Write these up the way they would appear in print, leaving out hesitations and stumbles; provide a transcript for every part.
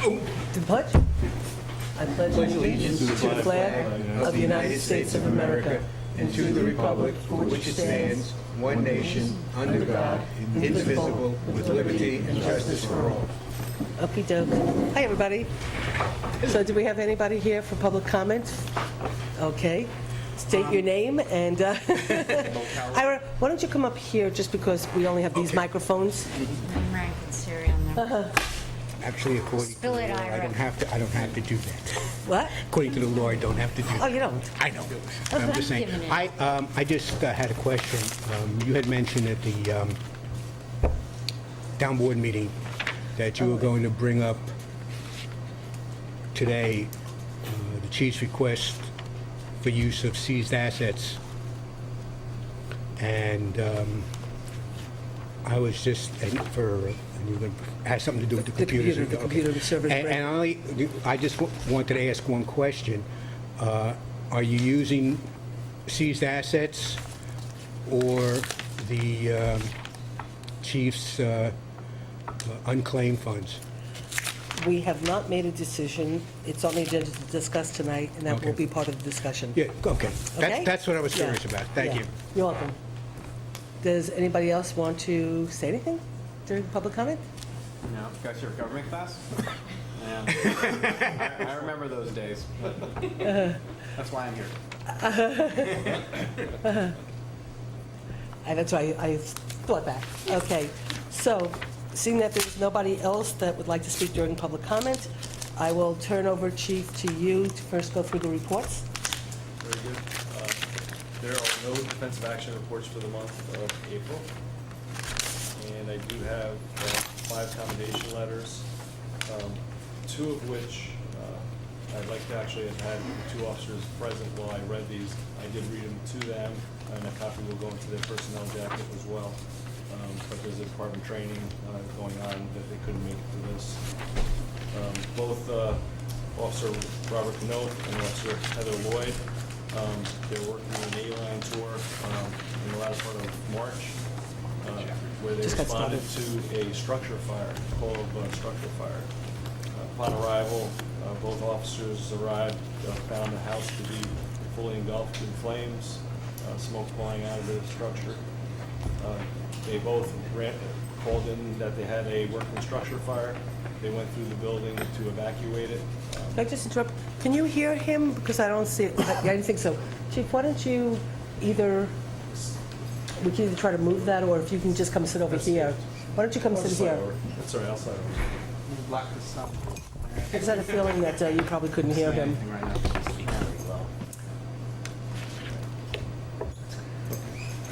To the pledge? I pledge allegiance to the flag of the United States of America and to the republic for which it stands, one nation, under God, indivisible, with liberty and justice for all. Okey doke. Hi, everybody. So do we have anybody here for public comment? Okay. State your name and, Ira, why don't you come up here just because we only have these microphones? I'm ranking Siri on them. Actually, according to the Spill law, it, I Ira. don't have to do that. What? According to the law, I don't have to do Oh, that. you don't? I know. I'm just saying. Giving it. I just had a question. You had mentioned at the town board meeting that you were going to bring up today the chief's request for use of seized assets. And I was just, and you're going to have something to do with the computers. The computer, the server's And I just wanted to ask one question. Are you using seized assets or the chief's unclaimed funds? We have not made a decision. It's on the agenda to discuss tonight, and that will Okay. be part of the discussion. Yeah, okay. Okay? That's what I was Yeah. curious about. Thank Yeah. you. You're welcome. Does anybody else want to say anything during public comment? No, you guys your government class? Yeah. I remember those days. That's why I'm here. That's why I thought that. Okay, so seeing that there's nobody else that would like to speak during public comment, I will turn over, Chief, to you to first go through the reports. Very good. There are no defensive action reports for the month of April. And I do have 5 commendation letters, 2 of which I'd like to actually have had the 2 officers present while I read these. I did read them to them, and a copy will go into their personnel jacket as well. But there's a department training going on that they couldn't make it to this. Both Officer Robert Knoth and Officer Heather Lloyd, they're working on an A-line tour in the latter part of March, where they Just got responded to a structure fire, call of structure fire. Upon arrival, both officers arrived, found the house to be fully engulfed in flames, smoke pouring out of the structure. They both called in that they had a working structure fire. They went through the building to evacuate it. Can I just interrupt? Can you hear him? Because I don't see it. I didn't think so. Chief, why don't you we can either try to move that, or if you can just come sit over here. Why don't you come sit here? That's all right, I'll slide over. Block this up. I just had a feeling that you probably couldn't hear him. Anything right now, it's just very low.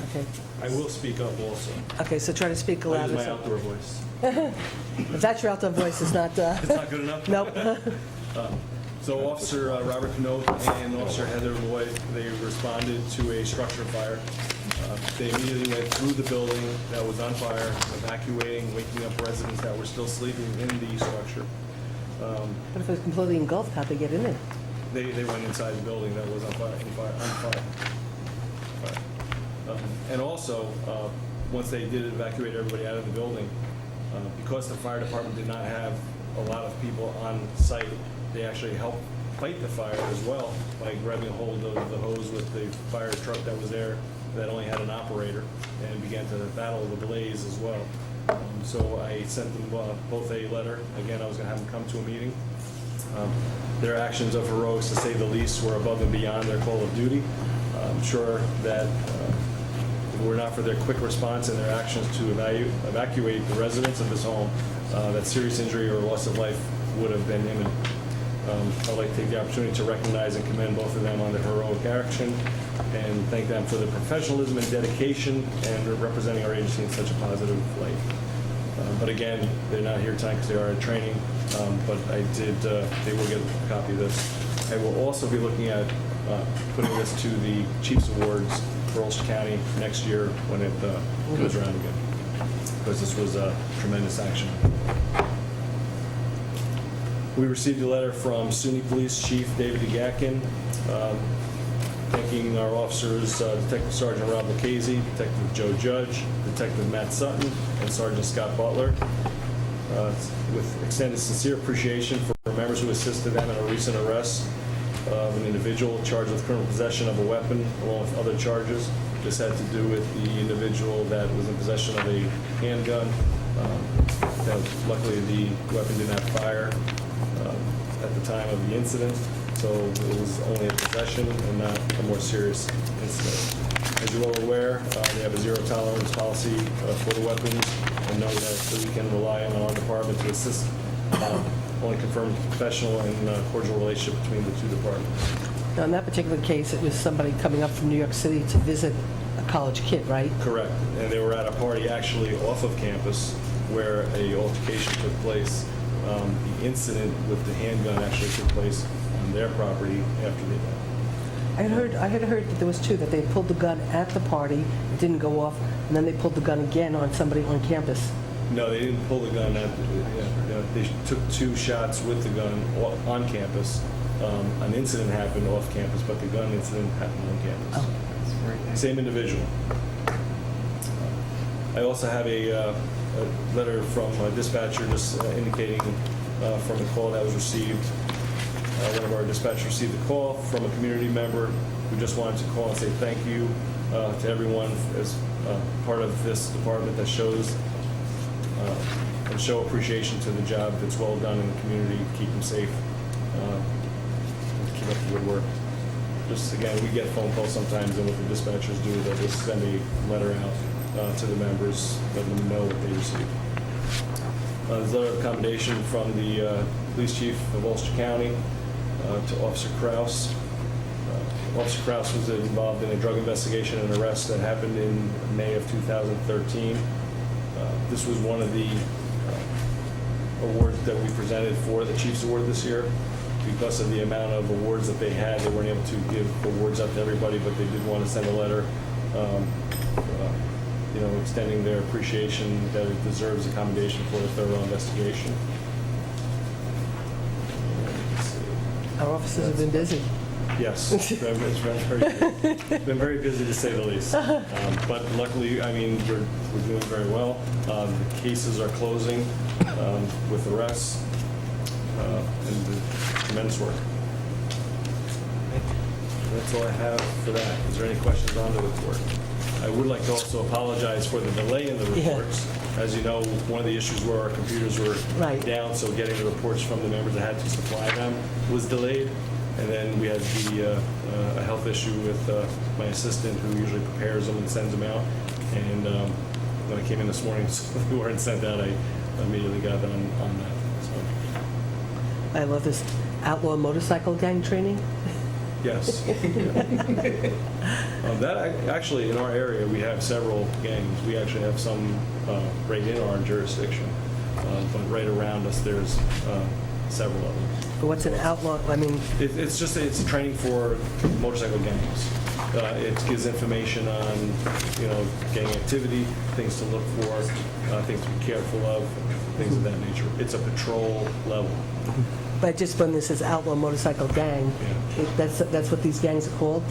Okay. I will speak up also. Okay, so try to speak I use louder. my outdoor voice. If that's your outdoor voice, it's not, It's not good enough? nope. So Officer Robert Knoth and Officer Heather Lloyd, they responded to a structure fire. They immediately went through the building that was on fire, evacuating, waking up residents that were still sleeping in the structure. But if it was completely engulfed, how'd they get in there? They went inside the building that was on fire. And also, once they did evacuate everybody out of the building, because the fire department did not have a lot of people on site, they actually helped fight the fire as well by grabbing a hold of the hose with the fire truck that was there that only had an operator, and began to battle the blaze as well. So I sent them both a letter. Again, I was going to have them come to a meeting. Their actions of heroics, to say the least, were above and beyond their call of duty. I'm sure that if it were not for their quick response and their actions to evacuate the residents of this home, that serious injury or loss of life would have been imminent. I'd like to take the opportunity to recognize and commend both of them on their heroic action and thank them for their professionalism and dedication and representing our agency in such a positive light. But again, they're not here tonight because they are at training, but they will get a copy of this. I will also be looking at putting this to the Chiefs Awards for Ulster County next year when it goes around again, because this was a tremendous action. We received a letter from SUNY Police Chief David DeGatkin, thanking our officers, Detective Sergeant Rob Lucchese, Detective Joe Judge, Detective Matt Sutton, and Sergeant Scott Butler. with extended sincere appreciation for members who assisted them in a recent arrest of an individual charged with criminal possession of a weapon, along with other charges. This had to do with the individual that was in possession of a handgun. That luckily, the weapon did not fire at the time of the incident, so it was only a possession and not a more serious incident. As you're all aware, they have a zero-tolerance policy for the weapons, and know that we can rely on our department to assist only confirmed professional and cordial relationship between the two departments. Now, in that particular case, it was somebody coming up from New York City to visit a college kid, right? Correct. And they were at a party actually off of campus where a altercation took place. The incident with the handgun actually took place on their property after the event. I had heard that there was two, that they pulled the gun at the party, it didn't go off, and then they pulled the gun again on somebody on campus. No, they didn't pull the gun. They took two shots with the gun on campus. An incident happened off campus, but the gun incident happened on campus. Oh. Same individual. I also have a letter from a dispatcher just indicating from a call that was received. One of our dispatchers received a call from a community member who just wanted to call and say thank you to everyone as part of this department that shows and show appreciation to the job that's well done in the community, keep them safe, and keep up the good work. Just again, we get phone calls sometimes, and what the dispatchers do, they'll just send a letter out to the members, letting them know what they received. There's a letter of commendation from the police chief of Ulster County to Officer Kraus. Officer Kraus was involved in a drug investigation and arrest that happened in May of 2013. This was one of the awards that we presented for the Chiefs Award this year. Because of the amount of awards that they had, they weren't able to give awards out to everybody, but they did want to send a letter, extending their appreciation that it deserves a commendation for a thorough investigation. Our officers have been busy. Yes, it's been very busy to say the least. But luckily, I mean, we're doing very well. The cases are closing with arrests and the tremendous work. That's all I have for that. Is there any questions on the report? I would like to also apologize for the delay in the reports. As you know, one of the issues where our computers were Right. down, so getting the reports from the members that had to supply them was delayed. And then we had a health issue with my assistant, who usually prepares them and sends them out. And when I came in this morning, so they weren't sent out, I immediately got on that. So, I love this outlaw motorcycle gang training. yes. Actually, in our area, we have several gangs. We actually have some right in our jurisdiction. But right around us, there's several of them. But what's an outlaw, I mean, It's training for motorcycle gangs. It gives information on, gang activity, things to look for, things to be careful of, things of that nature. It's a patrol level. but just when this is outlaw motorcycle gang, Yeah. that's what these gangs are called?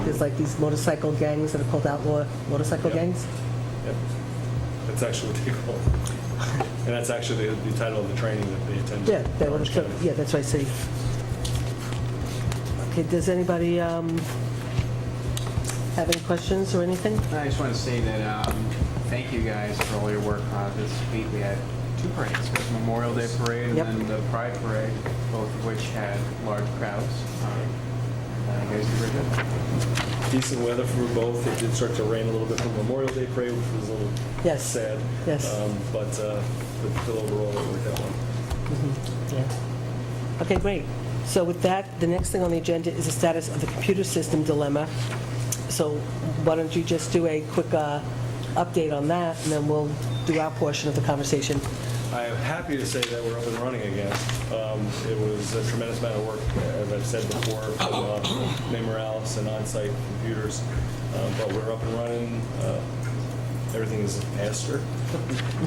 There's like these motorcycle gangs that are called outlaw motorcycle Yeah. gangs? Yep. That's actually what they call it. And that's actually the title of the training that they attend. Yeah, Orange County. that's what I see. Okay, does anybody have any questions or anything? I just want to say that thank you guys for all your work this week. We had two parades, the Memorial Day Parade and Yep. then the Pride Parade, both of which had large crowds. You guys did very good. Decent weather for both. It did start to rain a little bit for Memorial Day Parade, which was a little Yes. sad. Yes. But still overall, it worked out well. Yeah. Okay, great. So with that, the next thing on the agenda is the status of the computer system dilemma. So why don't you just do a quick update on that, and then we'll do our portion of the conversation. I am happy to say that we're up and running again. It was a tremendous amount of work, as I've said before, from May Morales and on-site computers. But we're up and running. Everything is faster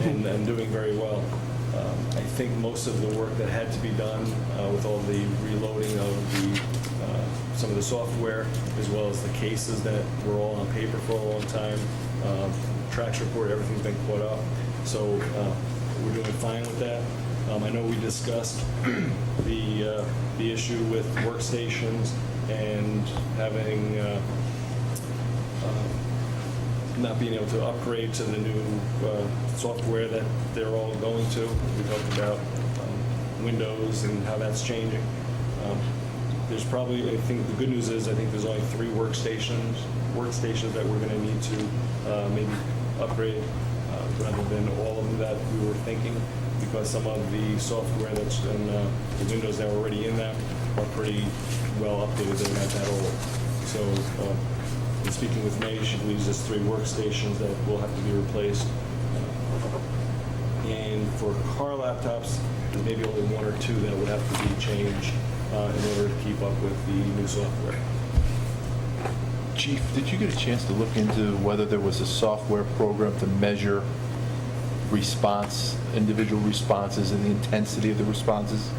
and doing very well. I think most of the work that had to be done with all the reloading of some of the software, as well as the cases that were all on paper for a long time, tracks report, everything's been caught up. So We're doing fine with that. I know we discussed the issue with workstations and having not being able to upgrade to the new software that they're all going to. We talked about Windows and how that's changing. There's probably, I think the good news is, I think there's only 3 workstations that we're going to need to maybe upgrade rather than all of them that we were thinking, because some of the software that's in the Windows that are already in them are pretty well updated. They're not that old. So in speaking with May, she believes there's 3 workstations that will have to be replaced. And for car laptops, there's maybe only 1 or 2 that would have to be changed in order to keep up with the new software. Chief, did you get a chance to look into whether there was a software program to measure response, individual responses, and the intensity of the responses?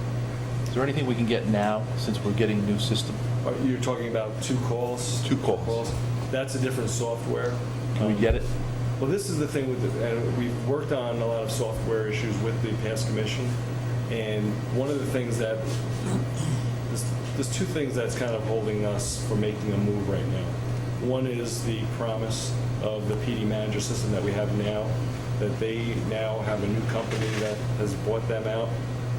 Is there anything we can get now, since we're getting a new system? You're talking about 2 calls? 2 calls. That's a different software. Can we get it? Well, this is the thing with it, and we've worked on a lot of software issues with the past commission, and one of the things that, there's 2 things that's kind of holding us from making a move right now. One is the promise of the PD manager system that we have now, that they now have a new company that has bought them out,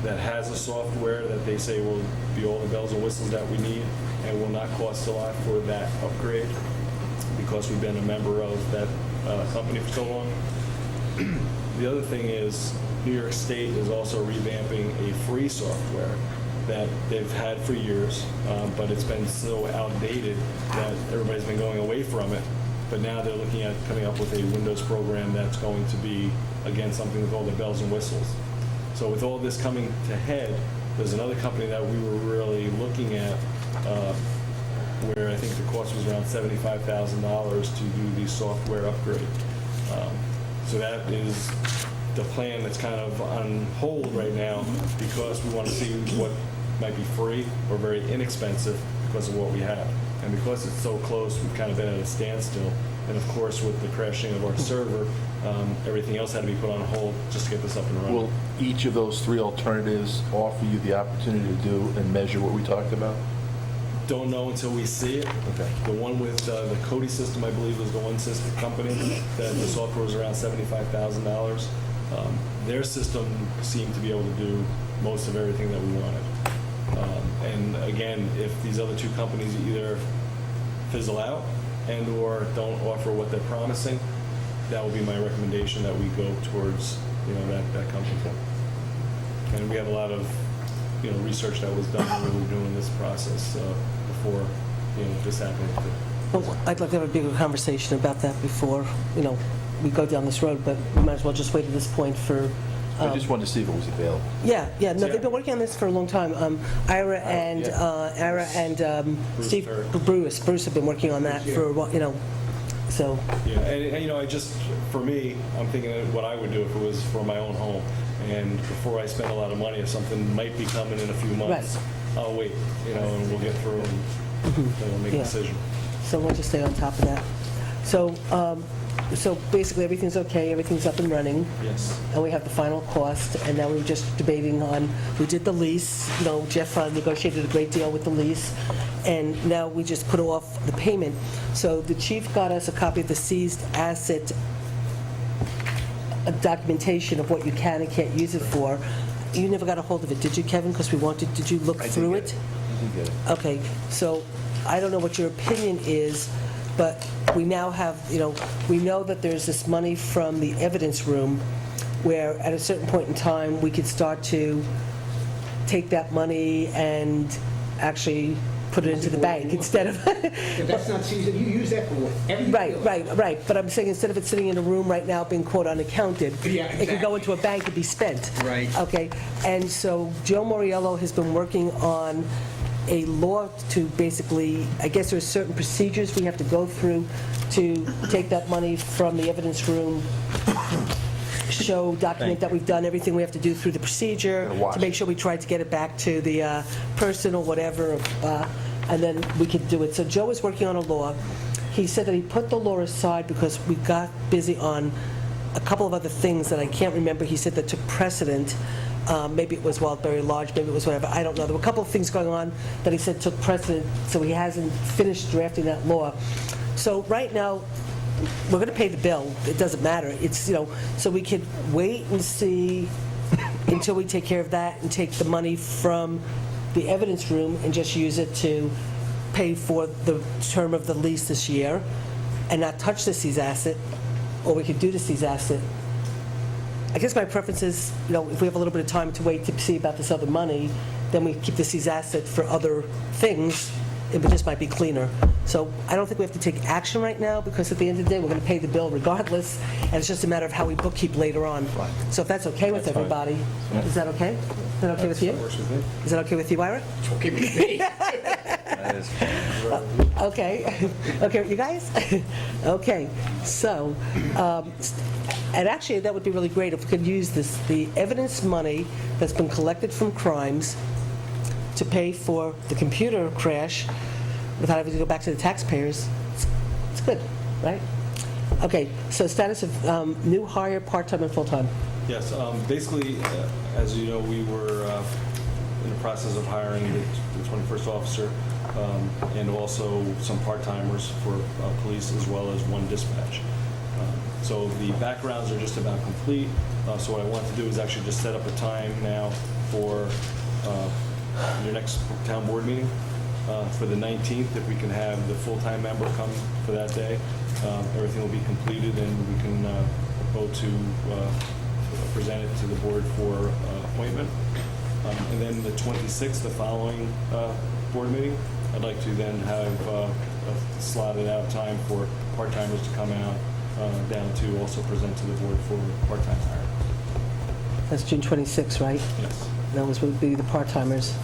that has a software that they say will be all the bells and whistles that we need and will not cost a lot for that upgrade, because we've been a member of that company for so long. The other thing is New York State is also revamping a free software that they've had for years, but it's been so outdated that everybody's been going away from it. But now they're looking at coming up with a Windows program that's going to be, again, something with all the bells and whistles. So with all this coming to head, there's another company that we were really looking at where I think the cost was around $75,000 to do the software upgrade. So that is the plan that's kind of on hold right now, because we want to see what might be free or very inexpensive because of what we have. And because it's so close, we've kind of been at a standstill. And of course, with the crashing of our server, everything else had to be put on hold just to get this up and running. Will each of those 3 alternatives offer you the opportunity to do and measure what we talked about? Don't know until we see it. Okay. The one with the Cody system, I believe, was the one system company that the software was around $75,000. Their system seemed to be able to do most of everything that we wanted. And again, if these other 2 companies either fizzle out and or don't offer what they're promising, that would be my recommendation, that we go towards, that company. And we have a lot of, research that was done when we were doing this process before, this happened. Well, I'd like to have a bigger conversation about that before, we go down this road, but we might as well just wait at this point for... I just wanted to see if it was available. Yeah, no, they've been working on this for a long time. Ira and Bruce Steve Perry. Bruce have been working on that for a while, so... Yeah, and I just, for me, I'm thinking of what I would do if it was for my own home. And before I spend a lot of money, if something might be coming in a few months, Right. I'll wait, and we'll get through and then we'll make a Yeah. decision. So we'll just stay on top of that. So basically, everything's okay, everything's up and running, Yes. and we have the final cost, and now we're just debating on, we did the lease, Jeff negotiated a great deal with the lease, and now we just put off the payment. So the chief got us a copy of the seized asset documentation of what you can and can't use it for. You never got a hold of it, did you, Kevin? Because did you look through it? I did get it. Okay, so I don't know what your opinion is, but we now have, we know that there's this money from the evidence room where at a certain point in time, we could start to take that money and actually put it into the bank instead of... If that's not season, you use that for everything. Right. But I'm saying instead of it sitting in a room right now being quote unaccounted, Yeah, it could go exactly. into a bank and be spent. Right. Okay, and so Joe Moriello has been working on a law to basically, I guess there's certain procedures we have to go through to take that money from the evidence room, document that we've done everything we have to do through the procedure, Gotta watch to make it. sure we try to get it back to the person or whatever, and then we could do it. So Joe is working on a law. He said that he put the law aside because we got busy on a couple of other things that I can't remember, he said that took precedent. Maybe it was Wildberry Lodge, maybe it was whatever, I don't know. There were a couple of things going on that he said took precedent, so he hasn't finished drafting that law. So right now, we're going to pay the bill. It doesn't matter. It's, so we could wait and see until we take care of that and take the money from the evidence room and just use it to pay for the term of the lease this year and not touch the C's asset, or we could do the C's asset. I guess my preference is, if we have a little bit of time to wait to see about this other money, then we keep the C's asset for other things. It just might be cleaner. So I don't think we have to take action right now, because at the end of the day, we're going to pay the bill regardless, and it's just a matter of how we bookkeep later on. So if that's okay with everybody, is that okay? Is that okay with you? Is that okay with you, Ira? Okay, with me. Okay. Okay, you guys? Okay, so, and actually, that would be really great if we could use the evidence money that's been collected from crimes to pay for the computer crash without having to go back to the taxpayers. It's good, right? Okay, so status of new hire, part-time and full-time. Yes, basically, as you know, we were in the process of hiring the 21st officer and also some part-timers for police, as well as one dispatch. So the backgrounds are just about complete. So what I want to do is actually just set up a time now for your next town board meeting for the 19th. If we can have the full-time member come for that day, everything will be completed and we can vote to present it to the board for appointment. And then the 26th, the following board meeting, I'd like to then have a slotted out time for part-timers to come out down to also present to the board for part-time hire. That's June 26th, right? Yes. That would be the part-timers.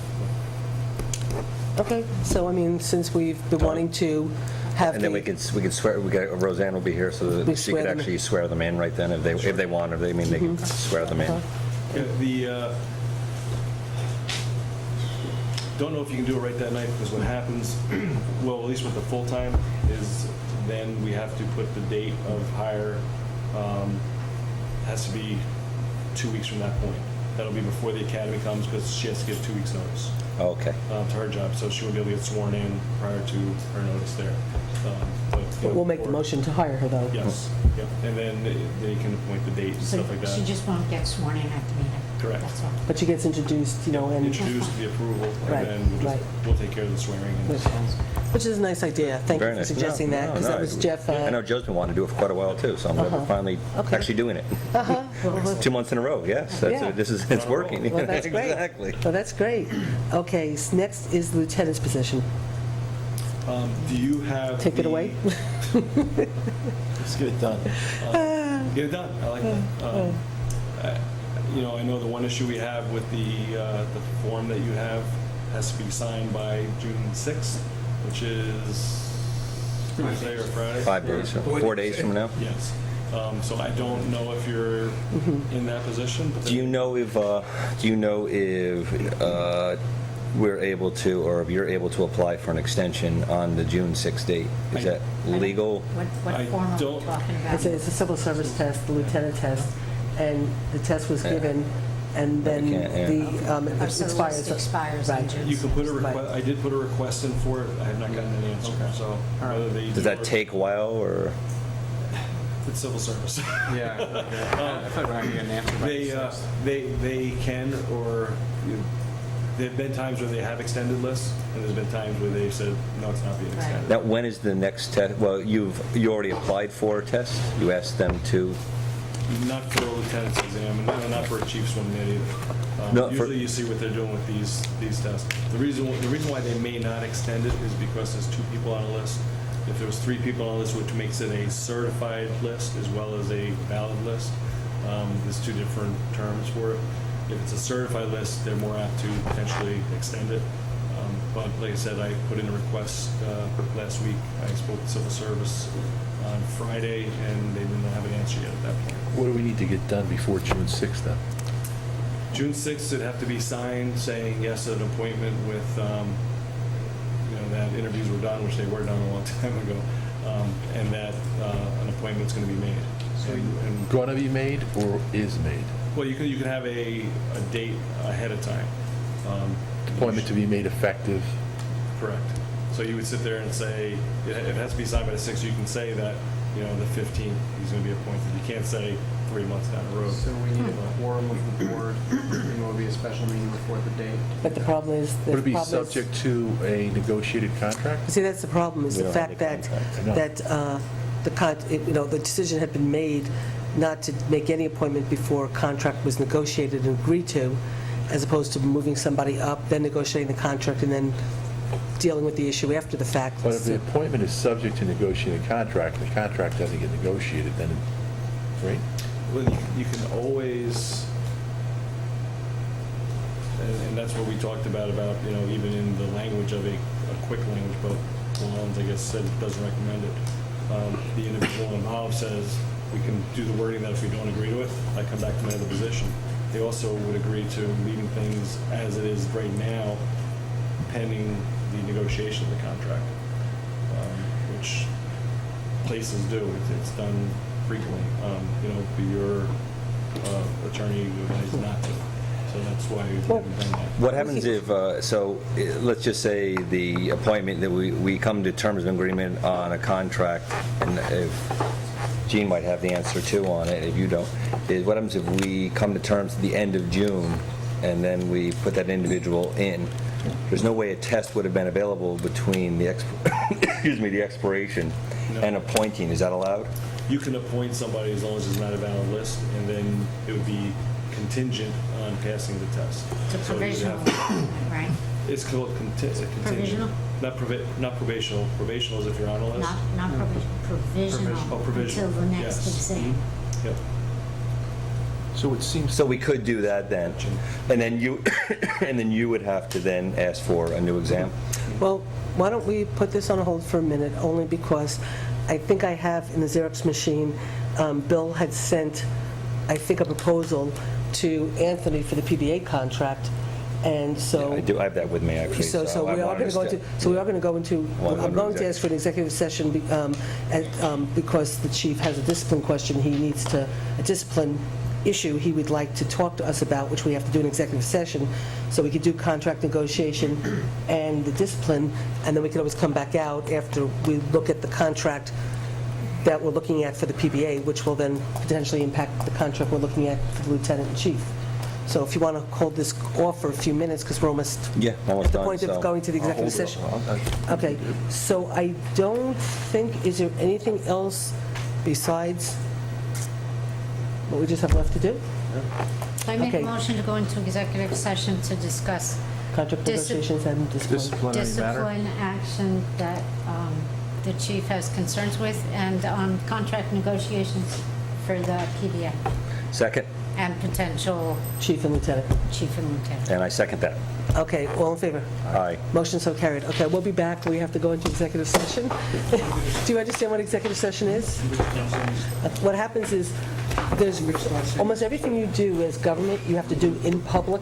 Okay, so I mean, since we've been wanting to have And then we could swear, Roseanne will be here, so We that she swear could them. actually swear them in right then, if they want, or they can swear them in. Yeah, the, don't know if you can do it right that night, because what happens, well, at least with the full-time, is then we have to put the date of hire, has to be 2 weeks from that point. That'll be before the academy comes, because she has to give 2 weeks' notice Oh, okay. to her job, so she won't be able to get sworn in prior to her notice there. But We'll make the motion to hire her, though. Yes, yeah, and then they can appoint the date and So stuff like that. she just won't get sworn in at the meeting. Correct. That's all. But she gets introduced, and... Introduce the approval, Right, and then right. we'll take care of the swearing. and- Which is a nice idea. Thank you Very for nice. suggesting No, that, no, because no, that was Jeff... I know Joe's been wanting to do it for quite a while, too, so I'm glad we're finally Okay. actually doing it. Well, 2 months in a row, yes. Yeah. It's working. Well, that's great. Exactly. Well, that's great. Okay, next is the lieutenant's position. Do you have? Take it the- away. Let's get it done. Get it done, I like that. I know the one issue we have with the form that you have has to be signed by June 6th, which is Thursday or Friday? 5 days, 4 days from now. Yes. So I don't know if you're in that position. But Do you know if we're able to, or if you're able to apply for an extension on the June 6th date? Is that legal? What I form are we don't- talking about? It's a civil service test, the lieutenant test, and the test was given, and then We can't, it Oh, so the expires. list expires in Right. June. You can put a Right. request, I did put a request in for it, I have not gotten an answer, so whether they. Does that take a while, or? It's civil service. Yeah, I thought I had an answer by the 6th. They can, or there've been times where they have extended lists, and there's been times where they said, no, it's not being Right. extended. Now, when is the next test? Well, you already applied for a test? You asked them to? Not for a lieutenant's exam, and not for a chief's one yet either. No, for- Usually you see what they're doing with these tests. The reason why they may not extend it is because there's 2 people on a list. If there was 3 people on a list, which makes it a certified list as well as a valid list, there's 2 different terms for it. If it's a certified list, they're more apt to potentially extend it. But like I said, I put in a request last week. I spoke to civil service on Friday, and they didn't have an answer yet at that point. What do we need to get done before June 6th then? June 6th, it'd have to be signed saying yes to an appointment with, that interviews were done, which they were done a long time ago, and that an appointment's going to be made. And Gonna be made or is made? well, you can have a date ahead of time. Appointment to be made effective. Correct. So you would sit there and say, it has to be signed by the 6th. You can say that, the 15th, he's going to be appointed. You can't say 3 months down the road. So we need a quorum of the board, and it will be a special meeting before the date. But the problem is, Would it be subject to a negotiated contract? See, that's the problem, is We the don't have fact the that, contract. I know. the decision had been made not to make any appointment before a contract was negotiated and agreed to, as opposed to moving somebody up, then negotiating the contract, and then dealing with the issue after the fact. But if the appointment is subject to negotiated contract, and the contract doesn't get negotiated, then, right? Well, you can always, and that's what we talked about, even in the language of a quick language, but Collins, I guess, said doesn't recommend it. The individual involved says, we can do the wording that if we don't agree to it, I come back to my other position. They also would agree to leaving things as it is right now, pending the negotiation of the contract, which places do. It's done frequently. Your attorney advised not to. So that's why we haven't done that. What happens if, let's just say the appointment, that we come to terms of agreement on a contract, and if Gene might have the answer too on it, if you don't, is what happens if we come to terms at the end of June, and then we put that individual in? There's no way a test would have been available between the the expiration and appointing. Is that allowed? You can appoint somebody as long as it's not a valid list, and then it would be contingent on passing the test. It's a So you'd provisional, have- right? It's called contingent. Provisional? Not probational. Probational is if you're on a list. Not provisional. Oh, provisional. Until the next Yes. exam. Yep. So it seems, So we could do that then, and then you, and then you would have to then ask for a new exam? Well, why don't we put this on hold for a minute, only because I think I have in the Xerox machine, Bill had sent, I think, a proposal to Anthony for the PBA contract, and so... I do, I have that with me, actually. So I we are wanted going to go us into, so we are going to go into, Wanna go I'm to going to ask for an executive session because the chief has a discipline question. He needs to, a discipline issue he would like to talk to us about, which we have to do an executive session, so we could do contract negotiation and the discipline, and then we could always come back out after we look at the contract that we're looking at for the PBA, which will then potentially impact the contract we're looking at for the lieutenant and chief. So if you want to hold this off for a few minutes, because we're almost Yeah, almost at the done, point so of going to the I'll executive hold it session. off. Okay, so I don't think, is there anything else besides what we just have left to do? I make a Okay. motion to go into executive session to discuss Contract negotiations and discipline. disciplinary matter? discipline action that the chief has concerns with, and contract negotiations for the PBA, Second, and potential Chief and lieutenant. chief and lieutenant. and I second that. Okay, all in favor? Aye. Motion so carried. Okay, we'll be back. We have to go into executive session. Do you understand what executive session is? What happens is, there's almost everything you do as government, you have to do in public,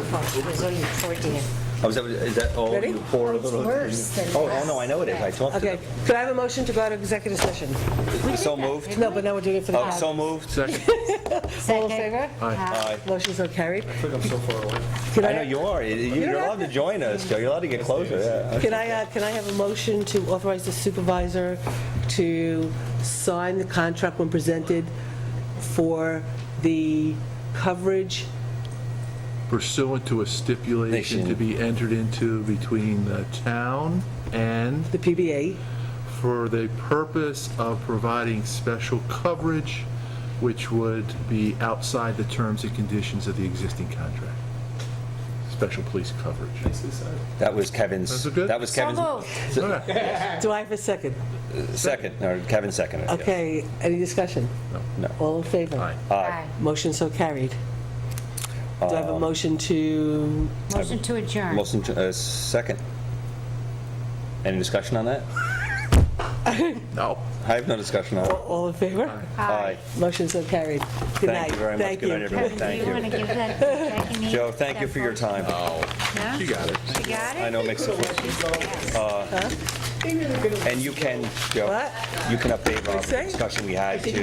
There's only 40. Oh, is that all Ready? you pour a little? worse than Oh, that. no, I know it is. I talked to Okay, could I have a motion to go out of executive session? them. So moved? No, but now we're doing it for the... Oh, so moved? Second. All in favor? Aye. Motion so carried. I think I'm so far away. Can I know you are. You're allowed to join us, Joe. You're allowed to get closer, yeah. Can I have a motion to authorize the supervisor to sign the contract when presented for the coverage? Pursuant to a stipulation to be entered into between the town and The PBA, for the purpose of providing special coverage, which would be outside the terms and conditions of the existing contract. Special police coverage. Nicely said. That was Kevin's. That's good? That was So Kevin's moved. Okay. do I have a second? second, or Kevin seconded. yes. Okay, any discussion? No. All in favor? Aye. Aye. Motion so carried. Do I have a motion to, Motion to adjourn. Motion to, second. Any discussion on that? No. I have no discussion on it. all in favor? Aye. Motion so carried. Good night. Thank you very much. Good night, everyone. Do Thank you want to you. give that to Becky? Joe, thank you for your time. No? You got it. You got it? I know it makes it, and you can, Joe, What? you can update Rob say? the discussion we had too.